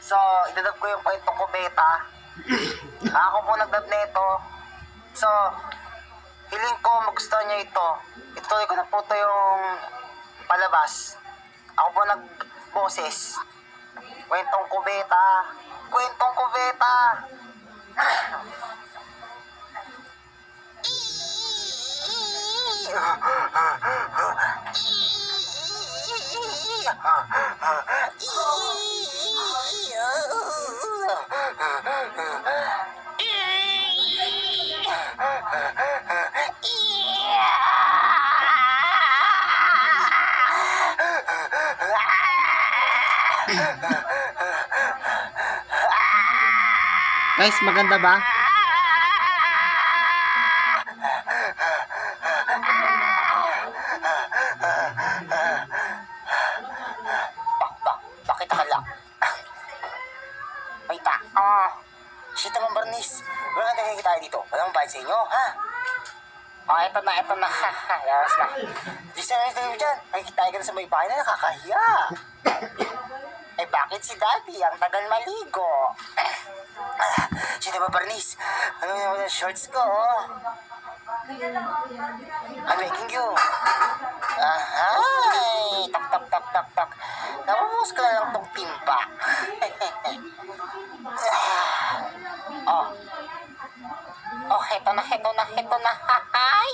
So, idadab ko yung kwentong kubeta. Ako po nagdab nito. So, hiling ko magustuhan niyo ito. Ituloy ko na po ito yung palabas. Ako po nagboses. Kwentong kubeta. Kwentong kubeta. Guys, maganda ba? Bakit ka lang? May shit naman, Bernice. Wala nang nagiging tayo dito. Walang bayad sa inyo, ha? Eto na. Yawas na. Diyos na tayo dyan. Nakikita tayo sa may bahay na nakakahiya. Bakit si Daddy ang tagal maligo? Sino ba, Bernice? Ano naman yung shorts ko, oh? I'm making you. Ahay! Tak. Nabubuhos ko na lang tong timba. Oh, heto na. Hahay!